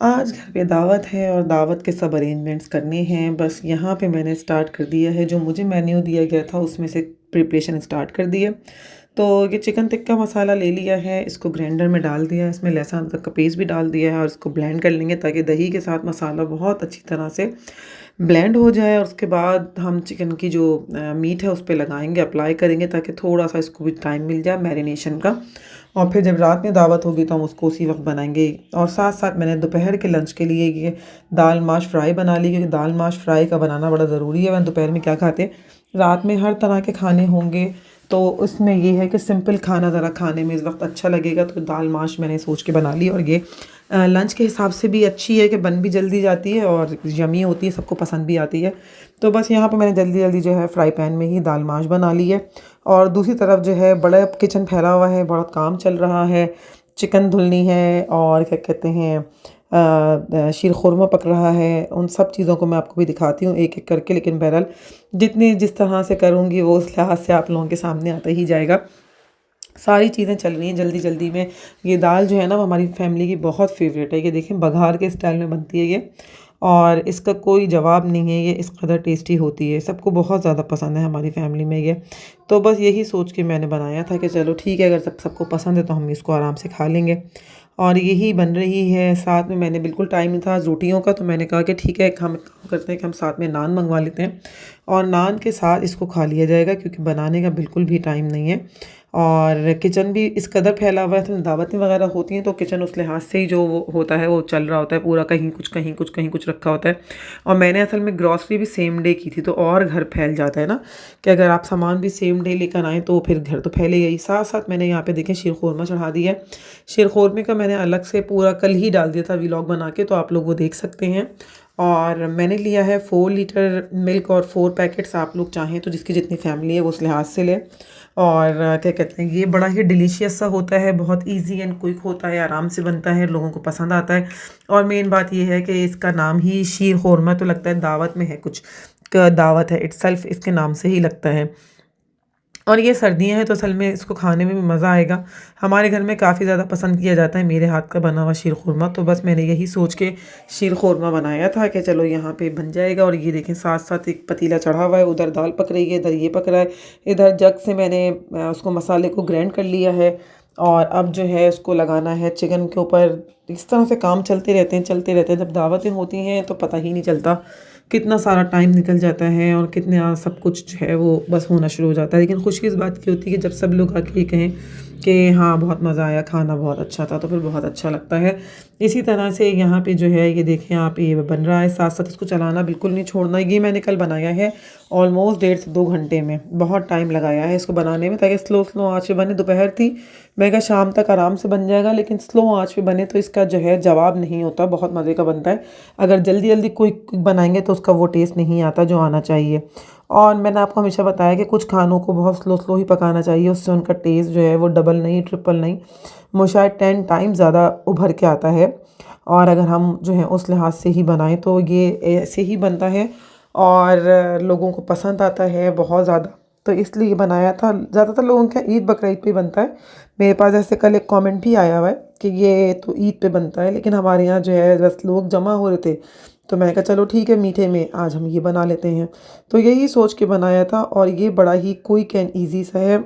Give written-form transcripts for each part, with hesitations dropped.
आज घर पे दावत है और दावत के सब अरेंजमेंट्स करने हैं। बस यहाँ पे मैंने स्टार्ट कर दिया है, जो मुझे मेन्यू दिया गया था उसमें से प्रिपरेशन स्टार्ट कर दी है। तो ये चिकन टिक्का मसाला ले लिया है, इसको ग्राइंडर में डाल दिया है, इसमें लहसुन अदरक का पेस्ट भी डाल दिया है और इसको ब्लेंड कर लेंगे ताकि दही के साथ मसाला बहुत अच्छी तरह से ब्लेंड हो जाए। और उसके बाद हम चिकन की जो मीट है उस पे लगाएंगे, अप्लाई करेंगे ताकि थोड़ा सा इसको भी टाइम मिल जाए मैरिनेशन का। और फिर जब रात में दावत होगी तो हम उसको उसी वक्त बनाएंगे। और साथ साथ मैंने दोपहर के लंच के लिए ये दाल माश फ्राई बना ली, क्योंकि दाल माश फ्राई का बनाना बड़ा ज़रूरी है। वह दोपहर में क्या खाते, रात में हर तरह के खाने होंगे, तो उसमें ये है कि सिंपल खाना ज़रा खाने में इस वक्त अच्छा लगेगा। तो दाल माश मैंने सोच के बना ली, और ये लंच के हिसाब से भी अच्छी है कि बन भी जल्दी जाती है और यमी होती है, सबको पसंद भी आती है। तो बस यहाँ पे मैंने जल्दी जल्दी जो है फ्राई पैन में ही दाल माश बना ली है। और दूसरी तरफ जो है बड़ा किचन फैला हुआ है, बहुत काम चल रहा है। चिकन धुलनी है और क्या कहते हैं शीर खुरमा पक रहा है। उन सब चीज़ों को मैं आपको भी दिखाती हूँ एक एक करके, लेकिन बहरहाल जितनी जिस तरह से करूँगी वो उस लिहाज से आप लोगों के सामने आता ही जाएगा। सारी चीज़ें चल रही हैं जल्दी जल्दी में। ये दाल जो है ना वो हमारी फैमिली की बहुत फेवरेट है। ये देखें बघार के स्टाइल में बनती है ये, और इसका कोई जवाब नहीं है। ये इस कदर टेस्टी होती है, सबको बहुत ज़्यादा पसंद है हमारी फैमिली में ये। तो बस यही सोच के मैंने बनाया था कि चलो ठीक है, अगर सबको पसंद है तो हम इसको आराम से खा लेंगे। और यही बन रही है। साथ में मैंने बिल्कुल टाइम नहीं था आज रोटियों का, तो मैंने कहा कि ठीक है, हम काम करते हैं कि हम साथ में नान मंगवा लेते हैं और नान के साथ इसको खा लिया जाएगा, क्योंकि बनाने का बिल्कुल भी टाइम नहीं है। और किचन भी इस कदर फैला हुआ है, तो दावतें वगैरह होती हैं तो किचन उस लिहाज से ही जो वो होता है वो चल रहा होता है पूरा, कहीं कुछ कहीं कुछ कहीं कुछ रखा होता है। और मैंने असल में ग्रॉसरी भी सेम डे की थी, तो और घर फैल जाता है ना, कि अगर आप सामान भी सेम डे लेकर आएँ तो फिर घर तो फैलेगा ही। साथ साथ मैंने यहाँ पे देखें शीर खुरमा चढ़ा दिया है। शीर खुरमे का मैंने अलग से पूरा कल ही डाल दिया था व्लॉग बना के, तो आप लोग वो देख सकते हैं। और मैंने लिया है 4 लीटर मिल्क और 4 पैकेट्स, आप लोग चाहें तो जिसकी जितनी फैमिली है वो उस लिहाज से ले। और क्या कहते हैं, ये बड़ा ही डिलीशियस सा होता है, बहुत इजी एंड क्विक होता है, आराम से बनता है, लोगों को पसंद आता है। और मेन बात ये है कि इसका नाम ही शीर खुरमा, तो लगता है दावत में है कुछ, दावत है इटसेल्फ इसके नाम से ही लगता है। और ये सर्दियाँ हैं तो असल में इसको खाने में भी मज़ा आएगा। हमारे घर में काफ़ी ज़्यादा पसंद किया जाता है मेरे हाथ का बना हुआ शीर खुरमा। तो बस मैंने यही सोच के शीर खुरमा बनाया था कि चलो यहाँ पे बन जाएगा। और ये देखें साथ साथ एक पतीला चढ़ा हुआ है, उधर दाल पक रही है, इधर ये पक रहा है। इधर जग से मैंने उसको मसाले को ग्राइंड कर लिया है, और अब जो है उसको लगाना है चिकन के ऊपर। इस तरह से काम चलते रहते हैं चलते रहते हैं। जब दावतें होती हैं तो पता ही नहीं चलता कितना सारा टाइम निकल जाता है और कितना सब कुछ जो है वो बस होना शुरू हो जाता है। लेकिन खुशी इस बात की होती है कि जब सब लोग आके ये कहें कि हाँ बहुत मज़ा आया, खाना बहुत अच्छा था, तो फिर बहुत अच्छा लगता है। इसी तरह से यहाँ पे जो है ये देखें आप, ये बन रहा है, साथ साथ इसको चलाना बिल्कुल नहीं छोड़ना। ये मैंने कल बनाया है ऑलमोस्ट 1.5 से 2 घंटे में, बहुत टाइम लगाया है इसको बनाने में, ताकि स्लो स्लो आँच पे बने। दोपहर थी, मैं कहा शाम तक आराम से बन जाएगा, लेकिन स्लो आँच पे बने तो इसका जो है जवाब नहीं होता, बहुत मज़े का बनता है। अगर जल्दी जल्दी क्विक बनाएंगे तो उसका वो टेस्ट नहीं आता जो आना चाहिए। और मैंने आपको हमेशा बताया कि कुछ खानों को बहुत स्लो स्लो ही पकाना चाहिए, उससे उनका टेस्ट जो है वो डबल नहीं, ट्रिपल नहीं, वो शायद 10 टाइम ज़्यादा उभर के आता है। और अगर हम जो है उस लिहाज से ही बनाएं तो ये ऐसे ही बनता है और लोगों को पसंद आता है बहुत ज़्यादा। तो इसलिए बनाया था। ज़्यादातर लोगों का ईद बकरीद पे बनता है। मेरे पास ऐसे कल एक कमेंट भी आया हुआ है कि ये तो ईद पे बनता है, लेकिन हमारे यहाँ जो है बस लोग जमा हो रहे थे, तो मैंने कहा चलो ठीक है, मीठे में आज हम ये बना लेते हैं। तो यही सोच के बनाया था, और ये बड़ा ही क्विक एंड ईजी सा है।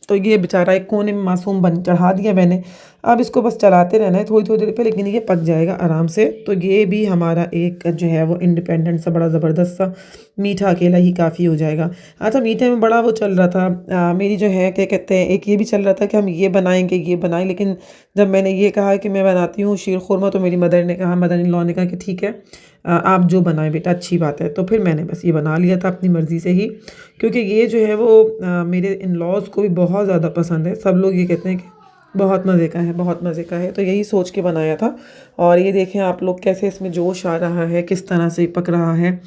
तो ये बेचारा एक कोने में मासूम बन चढ़ा दिया मैंने। अब इसको बस चलाते रहना है थोड़ी थोड़ी देर पे, लेकिन ये पक जाएगा आराम से। तो ये भी हमारा एक जो है वो इंडिपेंडेंट सा बड़ा ज़बरदस्त सा मीठा अकेला ही काफ़ी हो जाएगा। अच्छा, मीठे में बड़ा वो चल रहा था, मेरी जो है क्या कहते हैं, एक ये भी चल रहा था कि हम ये बनाएंगे ये बनाएं। लेकिन जब मैंने ये कहा कि मैं बनाती हूँ शीर खुरमा, तो मेरी मदर इन लॉ ने कहा कि ठीक है, आप जो बनाएं बेटा, अच्छी बात है। तो फिर मैंने बस ये बना लिया था अपनी मर्ज़ी से ही, क्योंकि ये जो है वो मेरे इन लॉज़ को भी बहुत ज़्यादा पसंद है। सब लोग ये कहते हैं कि बहुत मज़े का है, बहुत मज़े का है। तो यही सोच के बनाया था। और ये देखें आप लोग कैसे इसमें जोश आ रहा है, किस तरह से पक रहा है।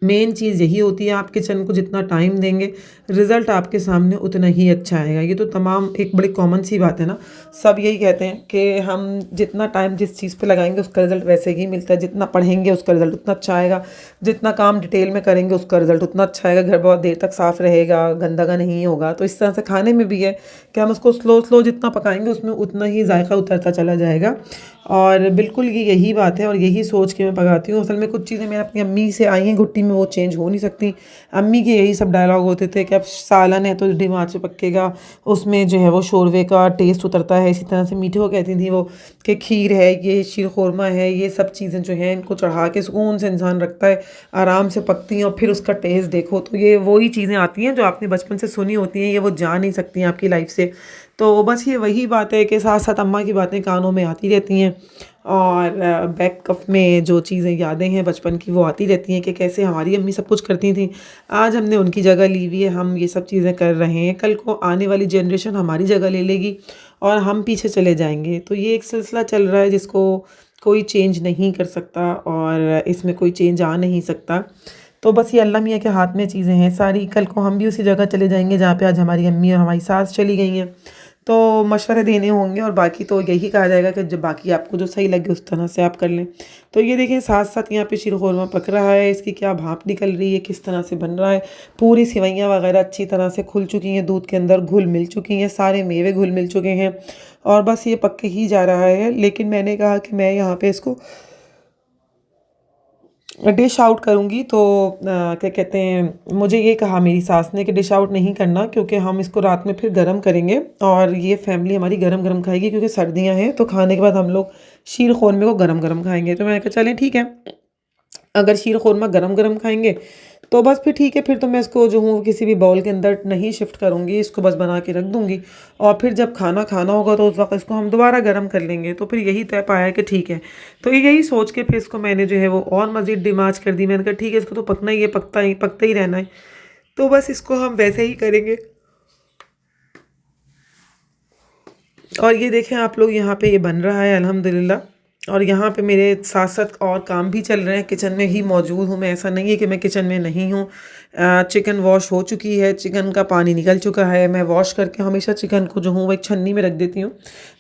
मेन चीज़ यही होती है, आप किचन को जितना टाइम देंगे रिज़ल्ट आपके सामने उतना ही अच्छा आएगा। ये तो तमाम एक बड़ी कॉमन सी बात है ना, सब यही कहते हैं कि हम जितना टाइम जिस चीज़ पे लगाएंगे उसका रिज़ल्ट वैसे ही मिलता है। जितना पढ़ेंगे उसका रिज़ल्ट उतना अच्छा आएगा, जितना काम डिटेल में करेंगे उसका रिज़ल्ट उतना अच्छा आएगा, घर बहुत देर तक साफ़ रहेगा, गंदगा नहीं होगा। तो इस तरह से खाने में भी है कि हम उसको स्लो स्लो जितना पकाएंगे उसमें उतना ही जायका उतरता चला जाएगा। और बिल्कुल ये यही बात है और यही सोच के मैं पकाती हूँ। असल में कुछ चीज़ें मेरी अपनी अम्मी से आई हैं घुट्टी में, वो चेंज हो नहीं सकती। अम्मी के यही सब डायलॉग होते थे कि अब सालन है तो धीमी आँच पे पकेगा, उसमें जो है वो शोरवे का टेस्ट उतरता है। इसी तरह से मीठे को कहती थी वो कि खीर है, ये शीर खुरमा है, ये सब चीज़ें जो हैं इनको चढ़ा के सुकून से इंसान रखता है, आराम से पकती हैं और फिर उसका टेस्ट देखो। तो ये वही चीज़ें आती हैं जो आपने बचपन से सुनी होती हैं, ये वो जा नहीं सकती हैं आपकी लाइफ से। तो बस ये वही बात है कि साथ साथ अम्मा की बातें कानों में आती रहती हैं और बैकअप में जो चीज़ें यादें हैं बचपन की वो आती रहती हैं कि कैसे हमारी अम्मी सब कुछ करती थी। आज हमने उनकी जगह ली हुई है, हम ये सब चीज़ें कर रहे हैं, कल को आने वाली जनरेशन हमारी जगह ले लेगी और हम पीछे चले जाएंगे। तो ये एक सिलसिला चल रहा है जिसको कोई चेंज नहीं कर सकता और इसमें कोई चेंज आ नहीं सकता। तो बस ये अल्लाह मियाँ के हाथ में चीज़ें हैं सारी। कल को हम भी उसी जगह चले जाएंगे जहाँ पे आज हमारी अम्मी और हमारी सास चली गई हैं। तो मशवरे देने होंगे और बाकी तो यही कहा जाएगा कि जब बाकी आपको जो सही लगे उस तरह से आप कर लें। तो ये देखें साथ साथ यहाँ पे शीरखुरमा पक रहा है, इसकी क्या भाप निकल रही है, किस तरह से बन रहा है। पूरी सेवइयाँ वगैरह अच्छी तरह से खुल चुकी हैं, दूध के अंदर घुल मिल चुकी हैं, सारे मेवे घुल मिल चुके हैं और बस ये पक के ही जा रहा है। लेकिन मैंने कहा कि मैं यहाँ पे इसको डिश आउट करूँगी तो क्या कहते हैं, मुझे ये कहा मेरी सास ने कि डिश आउट नहीं करना क्योंकि हम इसको रात में फिर गरम करेंगे और ये फैमिली हमारी गरम गरम खाएगी क्योंकि सर्दियाँ हैं तो खाने के बाद हम लोग शीर खोरमे को गरम गरम खाएंगे। तो मैंने कहा चलें ठीक है, अगर शीर खुरमा गरम गरम खाएंगे तो बस फिर ठीक है, फिर तो मैं इसको जो हूँ किसी भी बाउल के अंदर नहीं शिफ्ट करूँगी, इसको बस बना के रख दूँगी और फिर जब खाना खाना होगा तो उस वक्त इसको हम दोबारा गर्म कर लेंगे। तो फिर यही तय पाया कि ठीक है। तो यही सोच के फिर इसको मैंने जो है वो और मज़ीद डिमाच कर दी। मैंने कहा ठीक है, इसको तो पकना ही है, पकता ही रहना है, तो बस इसको हम वैसे ही करेंगे। और ये देखें आप लोग, यहाँ पे ये बन रहा है अल्हम्दुलिल्लाह। और यहाँ पे मेरे साथ साथ और काम भी चल रहे हैं, किचन में ही मौजूद हूँ मैं, ऐसा नहीं है कि मैं किचन में नहीं हूँ। चिकन वॉश हो चुकी है, चिकन का पानी निकल चुका है। मैं वॉश करके हमेशा चिकन को जो हूँ वो एक छन्नी में रख देती हूँ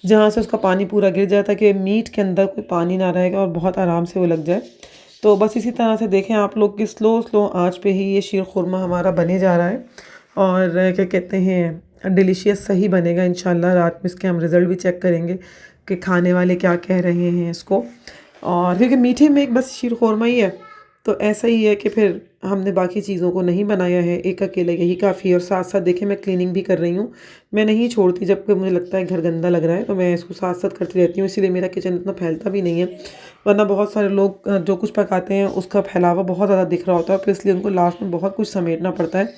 जहाँ से उसका पानी पूरा गिर जाता है कि मीट के अंदर कोई पानी ना रहेगा और बहुत आराम से वो लग जाए। तो बस इसी तरह से देखें आप लोग कि स्लो स्लो आँच पे ही ये शीर खुरमा हमारा बने जा रहा है और क्या कहते हैं डिलीशियस सही बनेगा इंशाल्लाह। रात में इसके हम रिज़ल्ट भी चेक करेंगे कि खाने वाले क्या कह रहे हैं इसको। और क्योंकि मीठे में एक बस शीर खुरमा ही है तो ऐसा ही है कि फिर हमने बाकी चीज़ों को नहीं बनाया है, एक अकेले यही काफ़ी है। और साथ साथ देखिए मैं क्लीनिंग भी कर रही हूँ, मैं नहीं छोड़ती जब मुझे लगता है घर गंदा लग रहा है तो मैं इसको साथ साथ करती रहती हूँ, इसीलिए मेरा किचन इतना फैलता भी नहीं है। वरना बहुत सारे लोग जो कुछ पकाते हैं उसका फैलावा बहुत ज़्यादा दिख रहा होता है, फिर इसलिए उनको लास्ट में बहुत कुछ समेटना पड़ता है।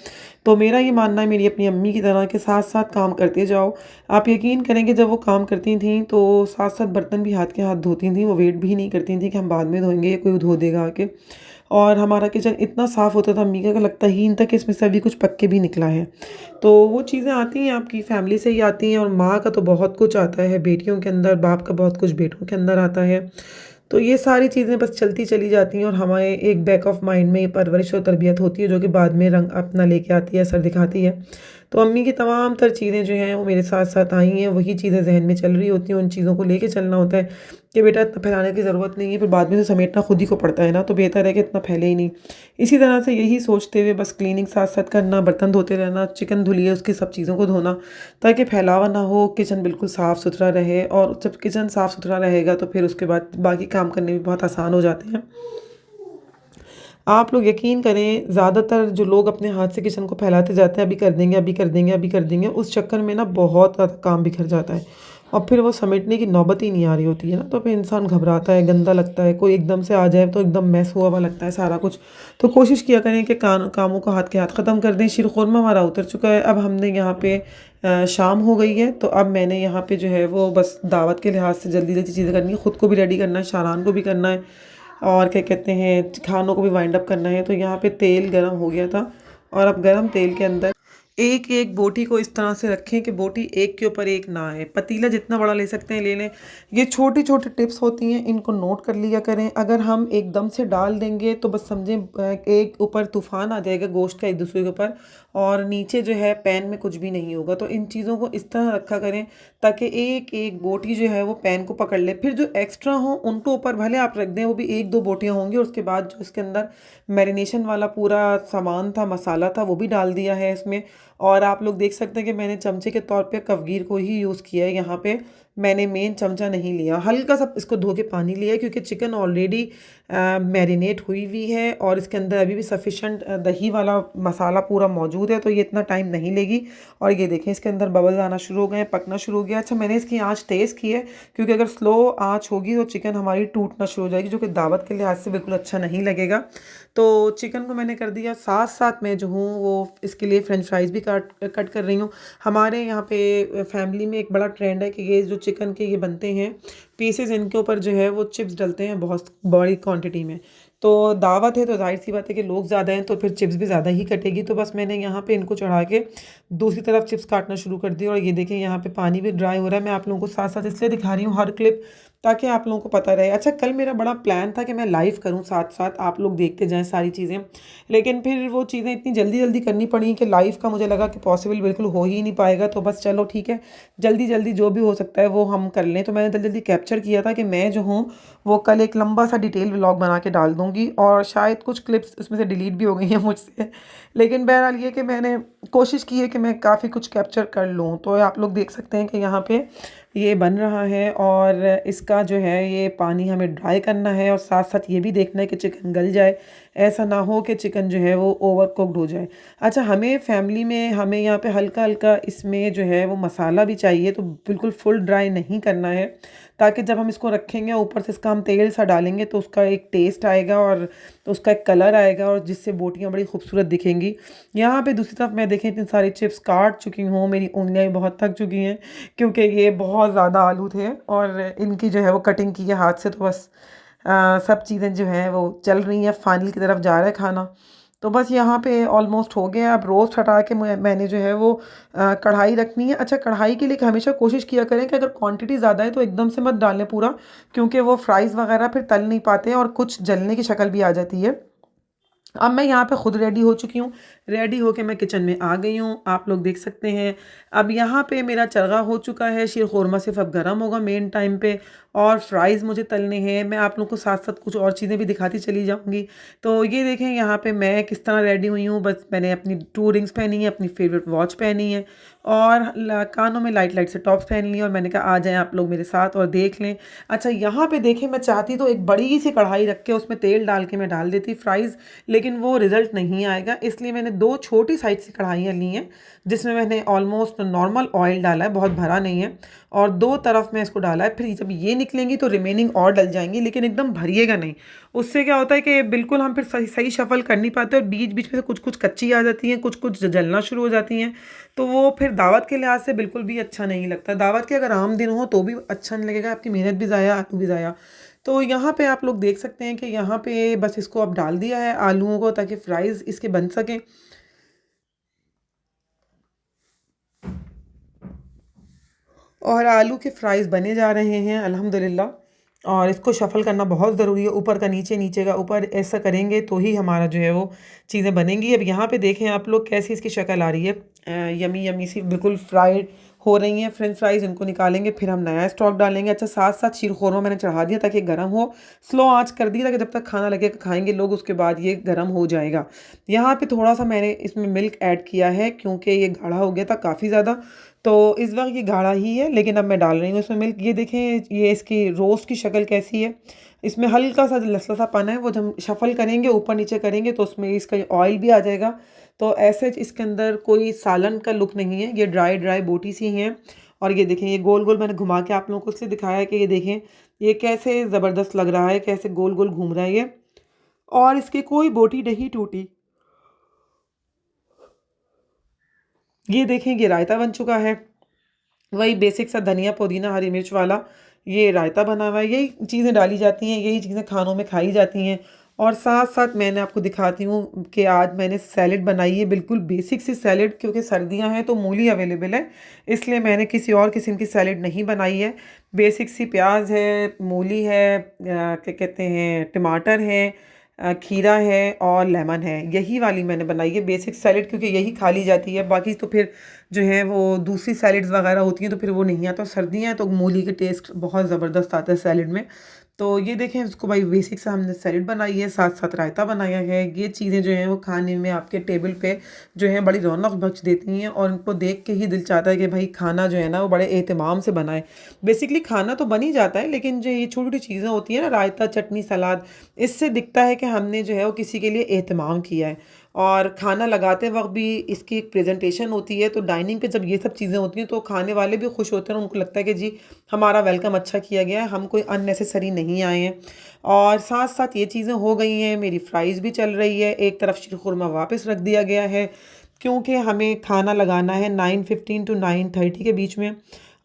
तो मेरा ये मानना है मेरी अपनी अम्मी की तरह के साथ साथ काम करते जाओ। आप यकीन करेंगे जब वो काम करती थी तो साथ साथ बर्तन भी हाथ के हाथ धोती थी, वो वेट भी नहीं करती थी कि हम बाद में धोएंगे या कोई धो देगा आके। और हमारा किचन इतना साफ़ होता था अम्मी का लगता ही नहीं था कि इसमें से अभी कुछ पक के भी निकला है। तो वो चीज़ें आती हैं आपकी फैमिली से ही आती हैं और माँ का तो बहुत कुछ आता है बेटियों के अंदर, बाप का बहुत कुछ बेटों के अंदर आता है। तो ये सारी चीज़ें बस चलती चली जाती हैं और हमारे एक बैक ऑफ माइंड में ये परवरिश और तरबियत होती है जो कि बाद में रंग अपना लेके आती है, असर दिखाती है। तो अम्मी की तमाम तर चीज़ें जो हैं वो मेरे साथ साथ आई हैं, वही चीज़ें जहन में चल रही होती हैं, उन चीज़ों को लेके चलना होता है कि बेटा इतना फैलाने की ज़रूरत नहीं है, फिर बाद में तो समेटना खुद ही को पड़ता है ना, तो बेहतर है कि इतना फैले ही नहीं। इसी तरह से यही सोचते हुए बस क्लीनिंग साथ साथ करना, बर्तन धोते रहना, चिकन धुलिए उसकी सब चीज़ों को धोना ताकि फैलावा ना हो, किचन बिल्कुल साफ़ सुथरा रहे। और जब किचन साफ़ सुथरा रहेगा तो फिर उसके बाद बाकी काम करने भी बहुत आसान हो जाते हैं। आप लोग यकीन करें ज़्यादातर जो लोग अपने हाथ से किचन को फैलाते जाते हैं, अभी कर देंगे, अभी कर देंगे, अभी कर देंगे, उस चक्कर में ना बहुत ज़्यादा काम बिखर जाता है और फिर वो समेटने की नौबत ही नहीं आ रही होती है ना, तो फिर इंसान घबराता है, गंदा लगता है। कोई एकदम से आ जाए तो एकदम मैस हुआ हुआ लगता है सारा कुछ। तो कोशिश किया करें कि कामों को हाथ के हाथ ख़त्म कर दें। शीरखुरमा हमारा उतर चुका है, अब हमने यहाँ पे शाम हो गई है तो अब मैंने यहाँ पे जो है वो बस दावत के लिहाज से जल्दी जल्दी चीज़ें करनी है, ख़ुद को भी रेडी करना है, शारान को भी करना है और क्या कहते हैं खानों को भी वाइंड अप करना है। तो यहाँ पे तेल गरम हो गया था और अब गरम तेल के अंदर एक एक बोटी को इस तरह से रखें कि बोटी एक के ऊपर एक ना आए। पतीला जितना बड़ा ले सकते हैं ले लें। ये छोटी छोटी टिप्स होती हैं, इनको नोट कर लिया करें। अगर हम एकदम से डाल देंगे तो बस समझें एक ऊपर तूफान आ जाएगा गोश्त का एक दूसरे के ऊपर और नीचे जो है पैन में कुछ भी नहीं होगा। तो इन चीज़ों को इस तरह रखा करें ताकि एक एक बोटी जो है वो पैन को पकड़ ले। फिर जो एक्स्ट्रा हो उनको ऊपर भले आप रख दें, वो भी एक दो बोटियाँ होंगी और उसके बाद जो इसके अंदर मैरिनेशन वाला पूरा सामान था, मसाला था, वो भी डाल दिया है इसमें। और आप लोग देख सकते हैं कि मैंने चमचे के तौर पे कफगीर को ही यूज़ किया है यहाँ पे मैंने मेन चमचा नहीं लिया, हल्का सा इसको धो के पानी लिया है क्योंकि चिकन ऑलरेडी मैरिनेट हुई हुई है और इसके अंदर अभी भी सफिशेंट दही वाला मसाला पूरा मौजूद है, तो ये इतना टाइम नहीं लेगी। और ये देखें इसके अंदर बबल्स आना शुरू हो गए हैं, पकना शुरू हो गया। अच्छा, मैंने इसकी आंच तेज़ की है क्योंकि अगर स्लो आंच होगी तो चिकन हमारी टूटना शुरू हो जाएगी, जो कि दावत के लिहाज से बिल्कुल अच्छा नहीं लगेगा। तो चिकन को मैंने कर दिया, साथ साथ मैं जो हूँ वो इसके लिए फ्रेंच फ्राइज़ भी कट कर रही हूँ। हमारे यहाँ पे फैमिली में एक बड़ा ट्रेंड है कि ये जो चिकन के ये बनते हैं पीसेस, इनके ऊपर जो है वो चिप्स डलते हैं बहुत बड़ी क्वांटिटी में। तो दावत है तो जाहिर सी बात है कि लोग ज़्यादा हैं तो फिर चिप्स भी ज़्यादा ही कटेगी। तो बस मैंने यहाँ पे इनको चढ़ा के दूसरी तरफ चिप्स काटना शुरू कर दिया। और ये देखें यहाँ पे पानी भी ड्राई हो रहा है। मैं आप लोगों को साथ साथ इसलिए दिखा रही हूँ हर क्लिप, ताकि आप लोगों को पता रहे। अच्छा, कल मेरा बड़ा प्लान था कि मैं लाइव करूँ, साथ साथ आप लोग देखते जाएं सारी चीज़ें, लेकिन फिर वो चीज़ें इतनी जल्दी जल्दी करनी पड़ी कि लाइव का मुझे लगा कि पॉसिबल बिल्कुल हो ही नहीं पाएगा। तो बस चलो ठीक है, जल्दी जल्दी जो भी हो सकता है वो हम कर लें। तो मैंने जल्दी जल्दी कैप्चर किया था कि मैं जो हूँ वो कल एक लंबा सा डिटेल व्लॉग बना के डाल दूँगी, और शायद कुछ क्लिप्स उसमें से डिलीट भी हो गई हैं मुझसे, लेकिन बहरहाल ये कि मैंने कोशिश की है कि मैं काफ़ी कुछ कैप्चर कर लूँ। तो आप लोग देख सकते हैं कि यहाँ पे ये बन रहा है और इसका जो है ये पानी हमें ड्राई करना है, और साथ साथ ये भी देखना है कि चिकन गल जाए, ऐसा ना हो कि चिकन जो है वो ओवर कुक्ड हो जाए। अच्छा, हमें फैमिली में हमें यहाँ पे हल्का हल्का इसमें जो है वो मसाला भी चाहिए, तो बिल्कुल फुल ड्राई नहीं करना है, ताकि जब हम इसको रखेंगे ऊपर से इसका हम तेल सा डालेंगे तो उसका एक टेस्ट आएगा और उसका एक कलर आएगा, और जिससे बोटियाँ बड़ी खूबसूरत दिखेंगी। यहाँ पे दूसरी तरफ मैं देखें इतनी सारी चिप्स काट चुकी हूँ, मेरी उंगलियाँ भी बहुत थक चुकी हैं क्योंकि ये बहुत ज़्यादा आलू थे और इनकी जो है वो कटिंग की है हाथ से। तो बस सब चीज़ें जो हैं वो चल रही हैं, फाइनल की तरफ जा रहा है खाना। तो बस यहाँ पे ऑलमोस्ट हो गया। अब रोस्ट हटा के मैंने जो है वो कढ़ाई रखनी है। अच्छा, कढ़ाई के लिए हमेशा कोशिश किया करें कि अगर क्वांटिटी ज़्यादा है तो एकदम से मत डालें पूरा, क्योंकि वो फ्राइज़ वगैरह फिर तल नहीं पाते और कुछ जलने की शक्ल भी आ जाती है। अब मैं यहाँ पे खुद रेडी हो चुकी हूँ, रेडी होके मैं किचन में आ गई हूँ, आप लोग देख सकते हैं। अब यहाँ पे मेरा चरगा हो चुका है, शीर खोरमा सिर्फ अब गर्म होगा मेन टाइम पे, और फ्राइज़ मुझे तलने हैं। मैं आप लोगों को साथ साथ कुछ और चीज़ें भी दिखाती चली जाऊँगी। तो ये देखें यहाँ पे मैं किस तरह रेडी हुई हूँ। बस मैंने अपनी 2 रिंग्स पहनी है, अपनी फेवरेट वॉच पहनी है, और कानों में लाइट लाइट से टॉप्स पहन ली, और मैंने कहा आ जाएं आप लोग मेरे साथ और देख लें। अच्छा, यहाँ पे देखें, मैं चाहती तो एक बड़ी सी कढ़ाई रख के उसमें तेल डाल के मैं डाल देती फ्राइज़, लेकिन वो रिज़ल्ट नहीं आएगा, इसलिए मैंने 2 छोटी साइज़ की कढ़ाइयाँ ली हैं, जिसमें मैंने ऑलमोस्ट नॉर्मल ऑयल डाला है, बहुत भरा नहीं है, और 2 तरफ में इसको डाला है। फिर जब ये निकलेंगी तो रिमेनिंग और डल जाएंगी, लेकिन एकदम भरिएगा नहीं। उससे क्या होता है कि बिल्कुल हम फिर सही सही शफल कर नहीं पाते, और बीच बीच में से कुछ कुछ कच्ची आ जाती हैं, कुछ कुछ जलना शुरू हो जाती हैं। तो वो फिर दावत के लिहाज से बिल्कुल भी अच्छा नहीं लगता। दावत के अगर आम दिन हो तो भी अच्छा नहीं लगेगा, आपकी मेहनत भी ज़ाया, आलू भी ज़ाया। तो यहाँ पे आप लोग देख सकते हैं कि यहाँ पे बस इसको अब डाल दिया है आलूओं को, ताकि फ्राइज़ इसके बन सकें। और आलू के फ्राइज़ बने जा रहे हैं अल्हम्दुलिल्लाह, और इसको शफ़ल करना बहुत ज़रूरी है, ऊपर का नीचे, नीचे का ऊपर, ऐसा करेंगे तो ही हमारा जो है वो चीज़ें बनेंगी। अब यहाँ पे देखें आप लोग कैसी इसकी शक्ल आ रही है, यमी यमी सी बिल्कुल फ्राइड हो रही हैं फ्रेंच फ्राइज़। इनको निकालेंगे, फिर हम नया स्टॉक डालेंगे। अच्छा, साथ साथ शीर खोरमा मैंने चढ़ा दिया ताकि गर्म हो, स्लो आंच कर दी ताकि जब तक खाना लगेगा खाएंगे लोग उसके बाद ये गर्म हो जाएगा। यहाँ पे थोड़ा सा मैंने इसमें मिल्क ऐड किया है क्योंकि ये गाढ़ा हो गया था काफ़ी ज़्यादा, तो इस वक्त ये गाढ़ा ही है, लेकिन अब मैं डाल रही हूँ इसमें मिल्क। ये देखें, ये इसकी रोस्ट की शक्ल कैसी है, इसमें हल्का सा लसलसापन है। वो जब हम शफ़ल करेंगे, ऊपर नीचे करेंगे, तो उसमें इसका ऑयल भी आ जाएगा। तो ऐसे इसके अंदर कोई सालन का लुक नहीं है, ये ड्राई ड्राई बोटी सी हैं। और ये देखें, ये गोल गोल मैंने घुमा के आप लोगों को इसलिए दिखाया है कि ये देखें ये कैसे ज़बरदस्त लग रहा है, कैसे गोल गोल घूम रहा है ये, और इसकी कोई बोटी नहीं टूटी। ये देखें, ये रायता बन चुका है, वही बेसिक सा धनिया पुदीना हरी मिर्च वाला ये रायता बना हुआ है। यही चीज़ें डाली जाती हैं, यही चीज़ें खानों में खाई जाती हैं। और साथ साथ मैंने आपको दिखाती हूँ कि आज मैंने सैलेड बनाई है, बिल्कुल बेसिक सी सैलेड, क्योंकि सर्दियाँ हैं तो मूली अवेलेबल है, इसलिए मैंने किसी और किस्म की सैलेड नहीं बनाई है। बेसिक सी प्याज है, मूली है, क्या कहते हैं, टमाटर है, खीरा है और लेमन है, यही वाली मैंने बनाई है बेसिक सैलेड, क्योंकि यही खा ली जाती है। बाकी तो फिर जो है वो दूसरी सैलेड्स वगैरह होती हैं तो फिर वो नहीं आता। सर्दियाँ हैं तो मूली के टेस्ट बहुत ज़बरदस्त आता है सैलेड में। तो ये देखें, इसको भाई बेसिक से हमने सैलेड बनाई है, साथ साथ रायता बनाया है। ये चीज़ें जो हैं वो खाने में आपके टेबल पे जो है बड़ी रौनक बख्श देती हैं और इनको देख के ही दिल चाहता है कि भाई खाना जो है ना वो बड़े एहतमाम से बनाए। बेसिकली खाना तो बन ही जाता है, लेकिन जो ये छोटी छोटी चीज़ें होती हैं ना, रायता, चटनी, सलाद, इससे दिखता है कि हमने जो है वो किसी के लिए एहतमाम किया है। और खाना लगाते वक्त भी इसकी एक प्रेजेंटेशन होती है, तो डाइनिंग पे जब ये सब चीज़ें होती हैं तो खाने वाले भी खुश होते हैं, उनको लगता है कि जी हमारा वेलकम अच्छा किया गया है, हम कोई अननेसेसरी नहीं आए हैं। और साथ साथ ये चीज़ें हो गई हैं, मेरी फ्राइज़ भी चल रही है, एक तरफ शीरखुरमा वापस रख दिया गया है क्योंकि हमें खाना लगाना है 9:15 to 9:30 के बीच में।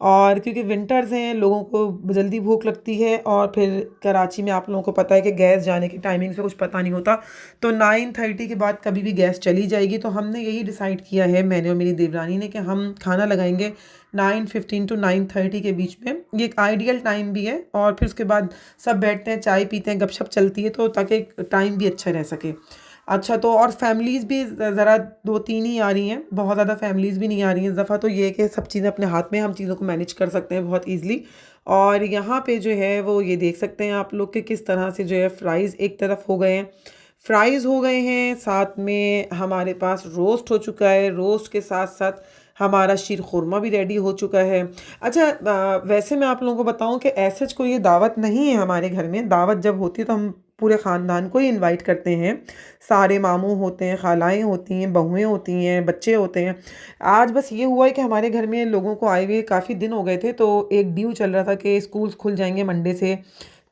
और क्योंकि विंटर्स हैं, लोगों को जल्दी भूख लगती है और फिर कराची में आप लोगों को पता है कि गैस जाने की टाइमिंग से कुछ पता नहीं होता, तो 9:30 के बाद कभी भी गैस चली जाएगी। तो हमने यही डिसाइड किया है, मैंने और मेरी देवरानी ने, कि हम खाना लगाएंगे 9:15 to 9:30 के बीच में। ये एक आइडियल टाइम भी है और फिर उसके बाद सब बैठते हैं, चाय पीते हैं, गपशप चलती है, तो ताकि टाइम भी अच्छा रह सके। अच्छा, तो और फैमिलीज़ भी ज़रा 2-3 ही आ रही हैं, बहुत ज़्यादा फैमिलीज़ भी नहीं आ रही हैं इस दफ़ा। तो ये है कि सब चीज़ें अपने हाथ में, हम चीज़ों को मैनेज कर सकते हैं बहुत ईज़िली। और यहाँ पे जो है वो ये देख सकते हैं आप लोग कि किस तरह से जो है फ्राइज़ एक तरफ हो गए हैं, फ्राइज़ हो गए हैं, साथ में हमारे पास रोस्ट हो चुका है, रोस्ट के साथ साथ हमारा शीरखुरमा भी रेडी हो चुका है। अच्छा, वैसे मैं आप लोगों को बताऊं कि ऐसे कोई ये दावत नहीं है हमारे घर में। दावत जब होती है तो हम पूरे ख़ानदान को ही इनवाइट करते हैं, सारे मामू होते हैं, खालाएँ होती हैं, बहुएँ होती हैं, बच्चे होते हैं। आज बस ये हुआ है कि हमारे घर में लोगों को आए हुए काफ़ी दिन हो गए थे, तो एक ड्यू चल रहा था कि स्कूल्स खुल जाएंगे मंडे से,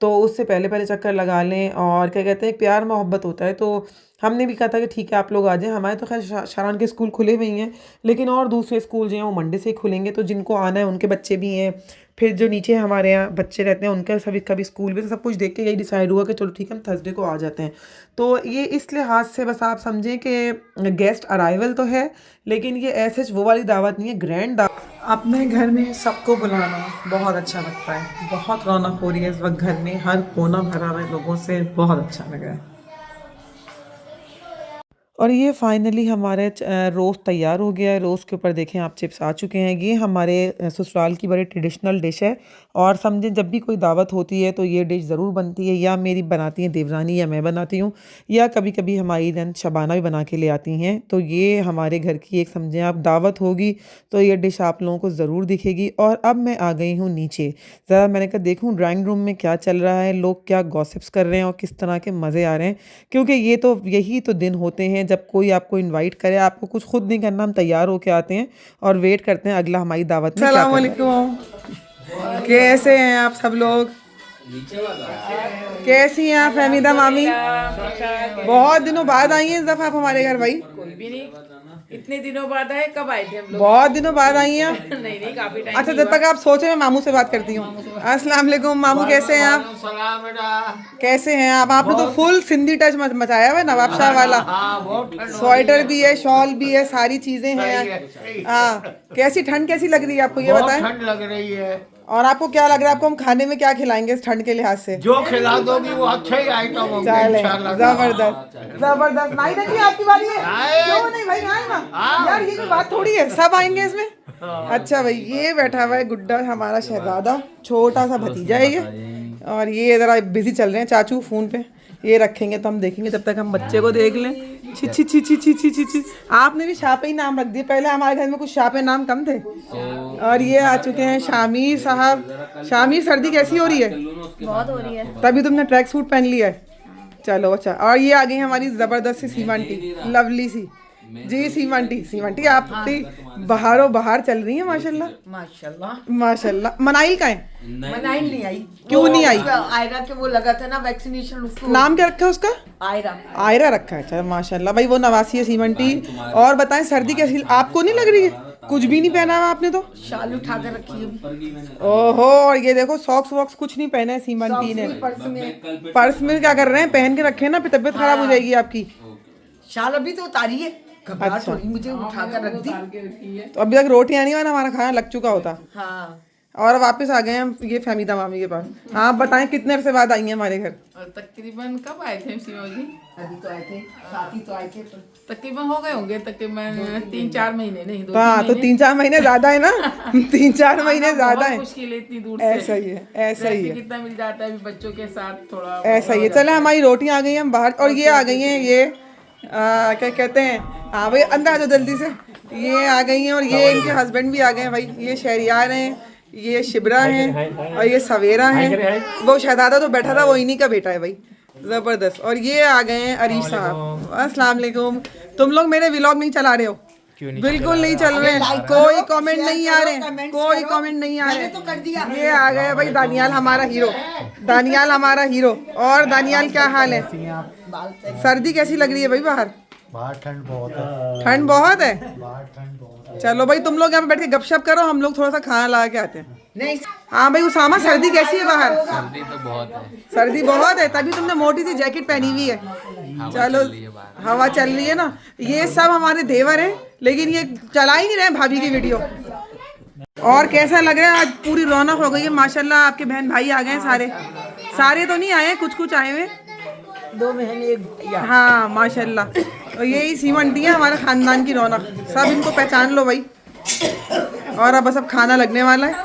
तो उससे पहले पहले चक्कर लगा लें। और क्या कहते हैं, प्यार मोहब्बत होता है, तो हमने भी कहा था कि ठीक है आप लोग आ जाएं। हमारे तो खैर शारान के स्कूल खुले हुए ही हैं, लेकिन और दूसरे स्कूल जो हैं वो मंडे से ही खुलेंगे, तो जिनको आना है उनके बच्चे भी हैं। फिर जो नीचे हमारे यहाँ बच्चे रहते हैं उनका सभी का भी स्कूल भी, तो सब कुछ देख के यही डिसाइड हुआ कि चलो ठीक है हम थर्सडे को आ जाते हैं। तो ये इस लिहाज से बस आप समझें कि गेस्ट अराइवल तो है, लेकिन ये ऐसे वो वाली दावत नहीं है, ग्रैंड दावत। अपने घर में सबको बुलाना बहुत अच्छा लगता है, बहुत रौनक हो रही है इस वक्त घर में, हर कोना भरा हुआ है लोगों से, बहुत अच्छा लग रहा है। और ये फाइनली हमारे रोस्ट तैयार हो गया है। रोस्ट के ऊपर देखें आप चिप्स आ चुके हैं। ये हमारे ससुराल की बड़ी ट्रेडिशनल डिश है और समझें जब भी कोई दावत होती है तो ये डिश ज़रूर बनती है, या मेरी बनाती हैं देवरानी या मैं बनाती हूँ, या कभी कभी हमारी नंद शबाना भी बना के ले आती हैं। तो ये हमारे घर की एक समझें आप दावत होगी तो ये डिश आप लोगों को ज़रूर दिखेगी। और अब मैं आ गई हूँ नीचे, ज़रा मैंने कहा देखूँ ड्राइंग रूम में क्या चल रहा है, लोग क्या गॉसिप्स कर रहे हैं और किस तरह के मज़े आ रहे हैं, क्योंकि ये तो यही तो दिन होते हैं जब कोई आपको इनवाइट करे, आपको कुछ खुद नहीं करना, हम तैयार होके आते हैं और वेट करते हैं अगला हमारी दावत में क्या करना है। कैसे हैं आप सब लोग? कैसी हैं आप फहमीदा मामी? बहुत दिनों बाद आई हैं इस दफा आप हमारे घर भाई। कोई भी नहीं, इतने दिनों बाद आए। कब आए थे हम लोग? बहुत दिनों बाद आई हैं। नहीं काफी टाइम। अच्छा, जब तक आप सोचे मैं मामू से बात करती हूँ। अस्सलाम वालेकुम मामू, कैसे हैं आप? कैसे हैं आप? आपने तो फुल सिंधी टच मचाया हुआ है, नवाब शाह वाला। स्वेटर भी है, शॉल भी है, सारी चीजें हैं। हाँ, कैसी ठंड कैसी लग रही है आपको, ये बताएं। ठंड लग रही है। और आपको क्या लग रहा है, आपको हम खाने में क्या खिलाएंगे इस ठंड के लिहाज से? जो खिला दोगी वो अच्छा ही आइटम होंगे चले, इंशाल्लाह। जबरदस्त जबरदस्त। नहीं देखिए आपकी बारी है, क्यों नहीं भाई, आए ना यार, ये कोई बात थोड़ी है, सब आएंगे इसमें। अच्छा भाई, ये बैठा हुआ है गुड्डा, हमारा शहजादा, छोटा सा भतीजा है ये। और ये ज़रा बिजी चल रहे हैं चाचू फ़ोन पे, ये रखेंगे तो हम देखेंगे, जब तक हम बच्चे को देख लें। छी छी छी छी छी छी छी छी। आपने भी शापे ही नाम रख दिए, पहले हमारे घर में कुछ शापे नाम कम थे। और ये आ चुके हैं शामिर साहब। शामिर, सर्दी कैसी हो रही है? बहुत हो रही है। तभी तुमने ट्रैक सूट पहन लिया है, चलो अच्छा। और ये आ गई हमारी ज़बरदस्त सी सीमा आंटी, लवली सी जी। सीमा आंटी आप बहारों बाहर चल रही हैं माशाल्लाह माशाल्लाह माशाल्लाह। मनाइल का है? मनाइल नहीं आई। क्यों नहीं आई? आयरा के वो लगा था ना वैक्सीनेशन, उसको नाम क्या रखा है उसका? आयरा। आयरा रखा है, अच्छा माशाल्लाह भाई, वो नवासी है सीमा आंटी। और बताएं सर्दी कैसी आपको नहीं लग रही है? कुछ भी नहीं पहना हुआ आपने तो, शाल उठा कर रखी है। ओहो। और ये देखो सॉक्स वॉक्स कुछ नहीं पहना है सीमा आंटी ने। पर्स में क्या कर रहे हैं, पहन के रखे ना, फिर तबीयत खराब हो जाएगी आपकी। शाल अभी तो उतारी है, घबराहट अच्छा। हो रही, मुझे उठा कर रख दी। तो अभी तक रोटियां नहीं बना, हमारा खाना लग चुका होता। हाँ और वापस आ गए हम ये फहमीदा मामी के पास। हाँ बताएं कितने अरसे बाद आई हैं हमारे घर? और तकरीबन कब आए थे सीमा जी? अभी तो आए थे, साथ ही तो आए थे। तो तकरीबन हो गए होंगे, तकरीबन 3-4 महीने, नहीं 2-3 हाँ तो महीने। 3-4 महीने ज्यादा है ना 3-4 महीने आना ज्यादा बहुत है। मुश्किल है इतनी दूर से। ऐसा ही है, ऐसा ही है, कितना मिल जाता है अभी बच्चों के साथ थोड़ा ऐसा ही है। चले हमारी रोटियां आ गई हैं, हम बाहर और ये आ गई हैं ये क्या कहते हैं, हाँ भाई अंदर आ जाओ जल्दी से। ये आ गई हैं और ये इनके हस्बैंड भी आ गए हैं भाई। ये शहरियार हैं, ये शिबरा हैं और ये सवेरा हैं। वो शहजादा तो बैठा था वो इन्हीं का बेटा है भाई, जबरदस्त। और ये आ गए हैं अरीश साहब। अस्सलाम वालेकुम। तुम लोग मेरे व्लॉग नहीं चला रहे हो? बिल्कुल नहीं चल रहे, कोई कमेंट नहीं आ रहे, कोई कमेंट नहीं आ रहे। तो कर दिया। ये आ गए भाई दानियाल हमारा हीरो, दानियाल हमारा हीरो। और दानियाल क्या हाल है? सर्दी कैसी लग रही है भाई बाहर? बाहर ठंड बहुत है। ठंड बहुत है। बाहर ठंड बहुत है। चलो भाई तुम लोग यहाँ पे बैठ के गपशप करो, हम लोग थोड़ा सा खाना ला के आते हैं। नहीं, हाँ भाई उसामा सर्दी कैसी है बाहर? सर्दी तो बहुत है, सर्दी बहुत है, तभी तुमने मोटी सी जैकेट पहनी हुई है। चलो हवा चल रही है ना। ये सब हमारे देवर हैं, लेकिन ये चला ही नहीं रहे भाभी की वीडियो। और कैसा लग रहा है? आज पूरी रौनक हो गई है माशाल्लाह। आपके बहन भाई आ गए हैं सारे, सारे तो नहीं आए हैं, कुछ कुछ आए हुए। 2 महीने एक भैया। हाँ माशाल्लाह। और यही सीमा आंटी है हमारे खानदान की रौनक, सब इनको पहचान लो भाई। और अब बस अब खाना लगने वाला है।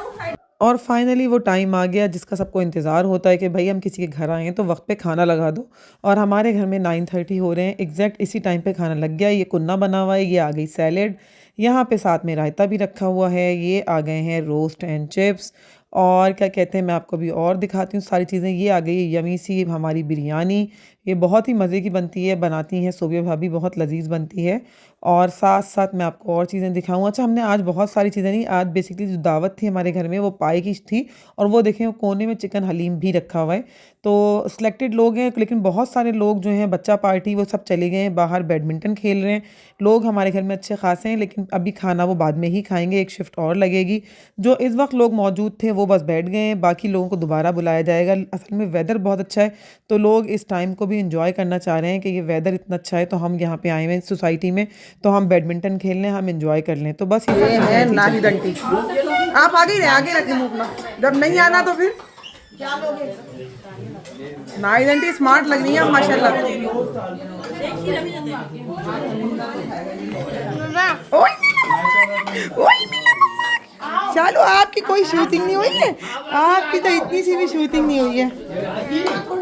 और फाइनली वो टाइम आ गया जिसका सबको इंतज़ार होता है कि भाई हम किसी के घर आए हैं तो वक्त पे खाना लगा दो। और हमारे घर में 9:30 हो रहे हैं, एग्जैक्ट इसी टाइम पे खाना लग गया। ये कुन्ना बना हुआ है, ये आ गई सैलेड, यहाँ पे साथ में रायता भी रखा हुआ है, ये आ गए हैं रोस्ट एंड चिप्स। और क्या कहते हैं, मैं आपको भी और दिखाती हूँ सारी चीज़ें। ये आ गई है यमी सी हमारी बिरयानी, ये बहुत ही मज़े की बनती है, बनाती हैं सोबिया भाभी, बहुत लजीज बनती है। और साथ साथ मैं आपको और चीज़ें दिखाऊँ। अच्छा हमने आज बहुत सारी चीज़ें नहीं, आज बेसिकली जो दावत थी हमारे घर में वो पाए की थी। और वो देखें वो कोने में चिकन हलीम भी रखा हुआ है। तो सिलेक्टेड लोग हैं, लेकिन बहुत सारे लोग जो हैं बच्चा पार्टी वो सब चले गए हैं बाहर, बैडमिंटन खेल रहे हैं। लोग हमारे घर में अच्छे खासे हैं, लेकिन अभी खाना वो बाद में ही खाएंगे, एक शिफ्ट और लगेगी। जो इस वक्त लोग मौजूद थे वो बस बैठ गए हैं, बाकी लोगों को दोबारा बुलाया जाएगा। असल में वेदर बहुत अच्छा है तो लोग इस टाइम को भी इंजॉय करना चाह रहे हैं कि ये वेदर इतना अच्छा है तो हम यहाँ पे आए हुए हैं सोसाइटी में, तो हम बैडमिंटन खेल लें, हम इंजॉय कर लें। तो बस ये है नाहिद आंटी। आप आगे रहे, आगे रखें मुँह अपना, जब नहीं आना तो फिर नाहिद आंटी स्मार्ट लग रही है माशाल्लाह। ओए चलो आपकी कोई शूटिंग नहीं हुई है, आपकी तो इतनी सी भी शूटिंग नहीं हुई है।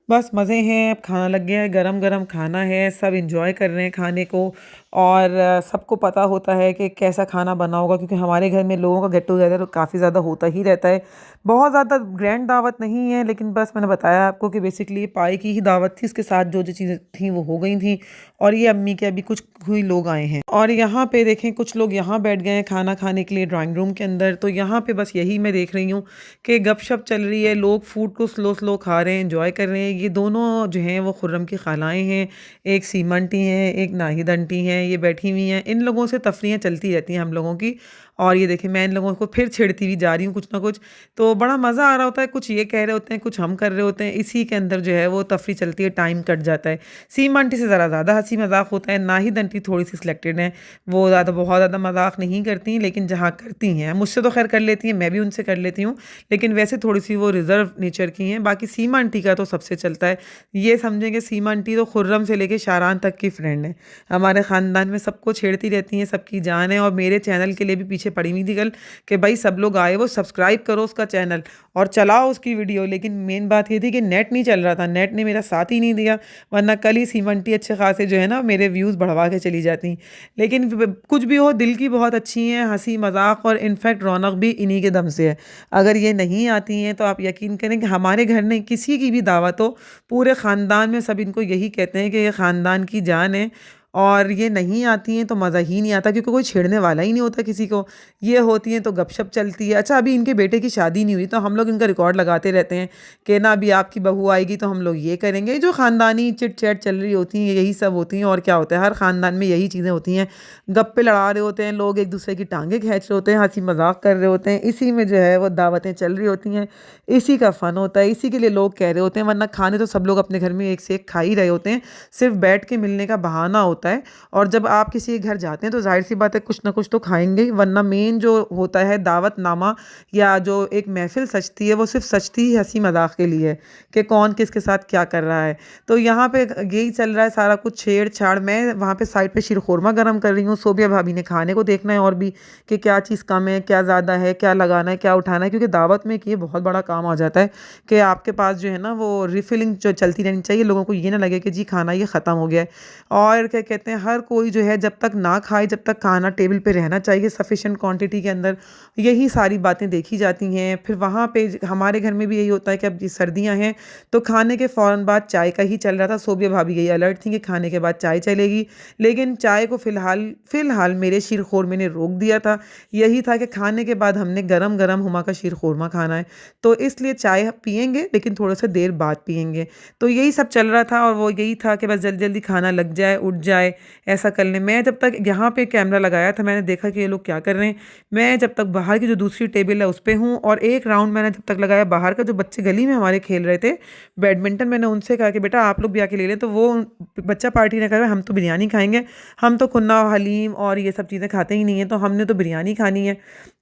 बस मज़े हैं, अब खाना लग गया है, गरम गरम खाना है, सब इंजॉय कर रहे हैं खाने को। और सबको पता होता है कि कैसा खाना बना होगा, क्योंकि हमारे घर में लोगों का गेट टुगेदर काफ़ी ज़्यादा होता ही रहता है। बहुत ज़्यादा ग्रैंड दावत नहीं है, लेकिन बस मैंने बताया आपको कि बेसिकली पाए की ही दावत थी, उसके साथ जो जो चीज़ें थी वो हो गई थी। और ये अम्मी के अभी कुछ हुई लोग आए हैं। और यहाँ पे देखें कुछ लोग यहाँ बैठ गए हैं खाना खाने के लिए ड्राइंग रूम के अंदर। तो यहाँ पे बस यही मैं देख रही हूँ कि गपशप चल रही है, लोग फूड को स्लो स्लो खा रहे हैं, इंजॉय कर रहे हैं। ये दोनों जो हैं वो खुर्रम की खालाएँ हैं, एक सीमा आंटी हैं, एक नाहिद आंटी हैं, ये बैठी हुई हैं। इन लोगों से तफरीहें चलती रहती हैं हम लोगों की। और ये देखिए मैं इन लोगों को फिर छेड़ती हुई जा रही हूँ कुछ ना कुछ, तो बड़ा मज़ा आ रहा होता है। कुछ ये कह रहे होते हैं, कुछ हम कर रहे होते हैं, इसी के अंदर जो है वो तफरी चलती है, टाइम कट जाता है। सीमा आंटी से ज़रा ज़्यादा हंसी मजाक होता है, नाहिद आंटी थोड़ी सी सिलेक्टेड हैं, वो ज़्यादा बहुत ज़्यादा मजाक नहीं करती, लेकिन जहाँ करती हैं मुझसे तो खैर कर लेती हैं, मैं भी उनसे कर लेती हूँ, लेकिन वैसे थोड़ी सी वो रिज़र्व नेचर की हैं। बाकी सीमा आंटी का तो सबसे चलता है। ये समझेंगे सीमा आंटी तो खुर्रम से लेके शारान तक की फ्रेंड है, हमारे ख़ानदान में सबको छेड़ती रहती हैं, सबकी जान है। और मेरे चैनल के लिए भी पीछे पड़ी हुई थी कल कि भाई सब लोग आए वो सब्सक्राइब करो उसका चैनल और चलाओ उसकी वीडियो। लेकिन मेन बात ये थी कि नेट नहीं चल रहा था, नेट ने मेरा साथ ही नहीं दिया, वरना कल ही सीमा आंटी अच्छे खासे जो है ना मेरे व्यूज़ बढ़वा के चली जाती। लेकिन कुछ भी हो, दिल की बहुत अच्छी हैं, हंसी मजाक और इनफैक्ट रौनक भी इन्हीं के दम से है। अगर ये नहीं आती हैं तो आप यकीन करें कि हमारे घर में किसी की भी दावत हो, पूरे ख़ानदान में सब इनको यही कहते हैं कि ये ख़ानदान की जान है। और ये नहीं आती हैं तो मज़ा ही नहीं आता, क्योंकि कोई छेड़ने वाला ही नहीं होता किसी को। ये होती हैं तो गपशप चलती है। अच्छा अभी इनके बेटे की शादी नहीं हुई तो हम लोग इनका रिकॉर्ड लगाते रहते हैं कि ना अभी आपकी बहू आएगी तो हम लोग ये करेंगे। जो ख़ानदानी चिट चैट चल रही होती हैं यही सब होती हैं। और क्या होता है, हर ख़ानदान में यही चीज़ें होती हैं, गप्पे लड़ा रहे होते हैं लोग, एक दूसरे की टांगें खींच रहे होते हैं, हंसी मजाक कर रहे होते हैं, इसी में जो है वो दावतें चल रही होती हैं, इसी का फ़न होता है, इसी के लिए लोग कह रहे होते हैं। वरना खाने तो सब लोग अपने घर में एक से एक खा ही रहे होते हैं, सिर्फ बैठ के मिलने का बहाना होता है। होता है, और जब आप किसी के घर जाते हैं तो जाहिर सी बात है कुछ ना कुछ तो खाएंगे ही, वरना मेन जो होता है दावतनामा या जो एक महफिल सजती है वो सिर्फ सजती ही हंसी मजाक के लिए है कि कौन किसके साथ क्या कर रहा है। तो यहाँ पे यही चल रहा है सारा कुछ छेड़छाड़। मैं वहाँ पे साइड पे शीरखुरमा गर्म कर रही हूँ, सोबिया भाभी ने खाने को देखना है और भी कि क्या चीज़ कम है, क्या ज़्यादा है, क्या लगाना है, क्या उठाना है, क्योंकि दावत में ये बहुत बड़ा काम आ जाता है कि आपके पास जो है ना वो रिफिलिंग जो चलती रहनी चाहिए, लोगों को ये ना लगे कि जी खाना ये ख़त्म हो गया है। और क्या कहते हैं, हर कोई जो है जब तक ना खाए, जब तक खाना टेबल पे रहना चाहिए सफिशेंट क्वांटिटी के अंदर, यही सारी बातें देखी जाती हैं। फिर वहाँ पे हमारे घर में भी यही होता है कि अब ये सर्दियाँ हैं तो खाने के फ़ौरन बाद चाय का ही चल रहा था। सोबिया भाभी यही अलर्ट थी कि खाने के बाद चाय चलेगी, लेकिन चाय को फ़िलहाल मेरे शीरखोरमा ने रोक दिया था। यही था कि खाने के बाद हमने गरम गरम हुमा का शीरखोरमा खाना है, तो इसलिए चाय पियेंगे लेकिन थोड़ा सा देर बाद पियेंगे। तो यही सब चल रहा था और वो यही था कि बस जल्दी जल्दी खाना लग जाए, उठ जाए, ऐसा कर लें। मैं जब तक यहाँ पे कैमरा लगाया था मैंने देखा कि ये लोग क्या कर रहे हैं। मैं जब तक बाहर की जो दूसरी टेबल है उस पर हूँ, और एक राउंड मैंने जब तक लगाया बाहर का, जो बच्चे गली में हमारे खेल रहे थे बैडमिंटन, मैंने उनसे कहा कि बेटा आप लोग भी आके ले लें। तो वो बच्चा पार्टी ने कहा हम तो बिरयानी खाएंगे, हम तो खुन्ना हलीम और ये सब चीज़ें खाते ही नहीं हैं, तो हमने तो बिरयानी खानी है।